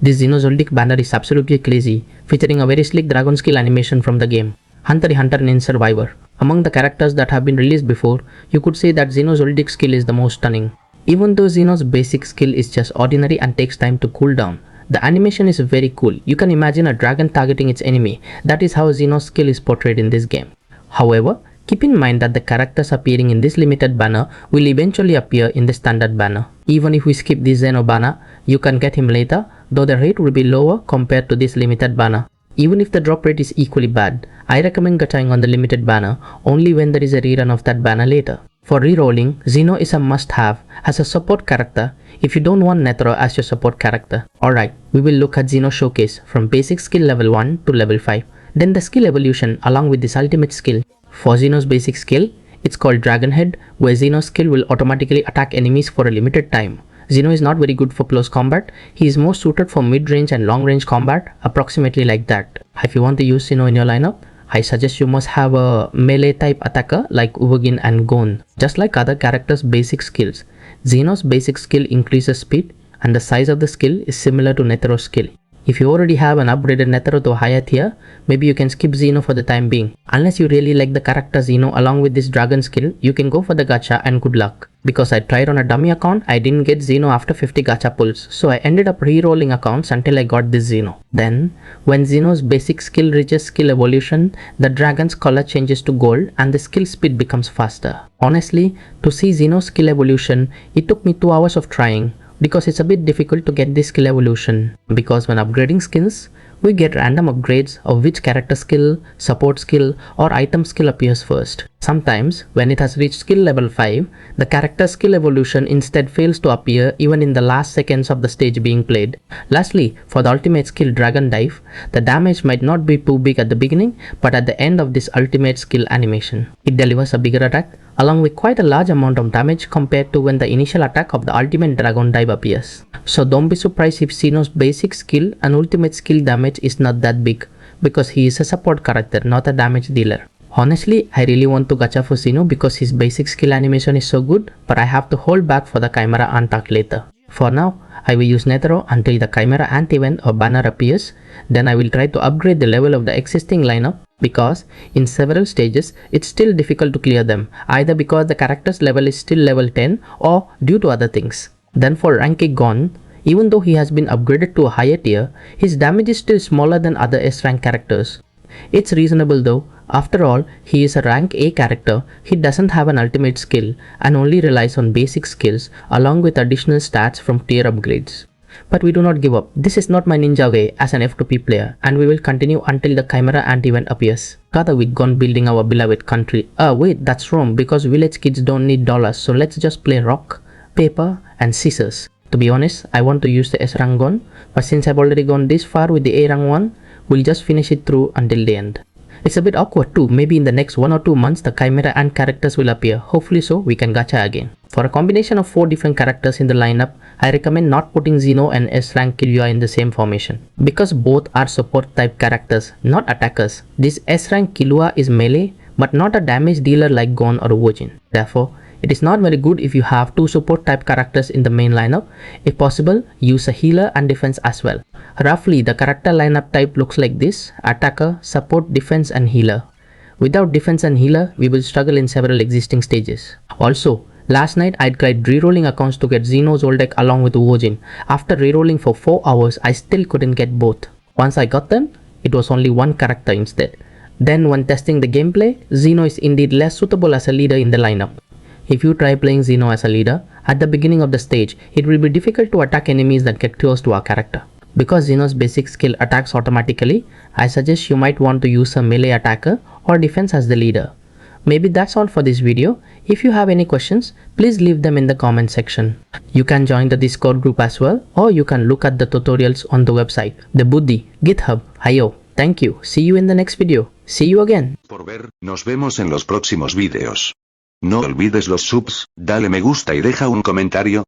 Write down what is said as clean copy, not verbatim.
This Zeno Zoldyck banner is absolutely crazy, featuring a very slick dragon skill animation from the game, Hunter Hunter Nen Survivor. Among the characters that have been released before, you could say that Zeno Zoldyck's skill is the most stunning. Even though Zeno's basic skill is just ordinary and takes time to cool down, the animation is very cool. You can imagine a dragon targeting its enemy. That is how Zeno's skill is portrayed in this game. However, keep in mind that the characters appearing in this limited banner will eventually appear in the standard banner. Even if we skip this Zeno banner, you can get him later, though the rate will be lower compared to this limited banner. Even if the drop rate is equally bad, I recommend gachaing on the limited banner only when there is a rerun of that banner later. For rerolling, Zeno is a must-have as a support character if you don't want Netero as your support character. Alright, we will look at Zeno showcase from basic skill level 1 to level 5, then the skill evolution along with this ultimate skill. For Zeno's basic skill, it's called Dragon Head, where Zeno's skill will automatically attack enemies for a limited time. Zeno is not very good for close combat. He is more suited for mid-range and long-range combat, approximately like that. If you want to use Zeno in your lineup, I suggest you must have a melee type attacker like Uvogin and Gon. Just like other characters' basic skills, Zeno's basic skill increases speed and the size of the skill is similar to Netero's skill. If you already have an upgraded Netero to a higher tier, maybe you can skip Zeno for the time being. Unless you really like the character Zeno along with this dragon skill, you can go for the gacha and good luck. Because I tried on a dummy account, I didn't get Zeno after 50 gacha pulls, so I ended up re-rolling accounts until I got this Zeno. Then, when Zeno's basic skill reaches skill evolution, the dragon's color changes to gold and the skill speed becomes faster. Honestly, to see Zeno's skill evolution, it took me 2 hours of trying, because it's a bit difficult to get this skill evolution. Because when upgrading skins, we get random upgrades of which character skill, support skill or item skill appears first. Sometimes, when it has reached skill level 5, the character skill evolution instead fails to appear even in the last seconds of the stage being played. Lastly, for the ultimate skill Dragon Dive, the damage might not be too big at the beginning, but at the end of this ultimate skill animation. It delivers a bigger attack, along with quite a large amount of damage compared to when the initial attack of the ultimate Dragon Dive appears. So don't be surprised if Zeno's basic skill and ultimate skill damage is not that big, because he is a support character, not a damage dealer. Honestly, I really want to gacha for Zeno because his basic skill animation is so good, but I have to hold back for the Chimera Ant arc later. For now, I will use Netero until the Chimera Ant event or banner appears, then I will try to upgrade the level of the existing lineup, because in several stages it's still difficult to clear them, either because the character's level is still level 10 or due to other things. Then for ranking Gon, even though he has been upgraded to a higher tier, his damage is still smaller than other S rank characters. It's reasonable though, after all, he is a rank A character, he doesn't have an ultimate skill and only relies on basic skills along with additional stats from tier upgrades. But we do not give up. This is not my ninja way as an F2P player, and we will continue until the Chimera Ant event appears. Together with Gon building our beloved country. Wait, that's wrong, because village kids don't need dollars, so let's just play rock, paper and scissors. To be honest, I want to use the S rank Gon, but since I've already gone this far with the A rank one, we'll just finish it through until the end. It's a bit awkward too, maybe in the next 1 or 2 months the Chimera Ant characters will appear, hopefully so we can gacha again. For a combination of 4 different characters in the lineup, I recommend not putting Zeno and S rank Killua in the same formation. Because both are support type characters, not attackers. This S rank Killua is melee, but not a damage dealer like Gon or Uvogin. Therefore, it is not very good if you have 2 support type characters in the main lineup. If possible, use a healer and defense as well. Roughly, the character lineup type looks like this: attacker, support, defense and healer. Without defense and healer, we will struggle in several existing stages. Also, last night I tried rerolling accounts to get Zeno Zoldyck along with Uvogin. After rerolling for 4 hours, I still couldn't get both. Once I got them, it was only one character instead. Then when testing the gameplay, Zeno is indeed less suitable as a leader in the lineup. If you try playing Zeno as a leader, at the beginning of the stage, it will be difficult to attack enemies that get close to our character. Because Zeno's basic skill attacks automatically, I suggest you might want to use a melee attacker or defense as the leader. Maybe that's all for this video. If you have any questions, please leave them in the comment section. You can join the Discord group as well, or you can look at the tutorials on the website, DeBuDDi, GitHub, IO. Thank you. See you in the next video. See you again. Por ver, nos vemos en los próximos videos. No olvides los subs, dale me gusta y deja un comentario.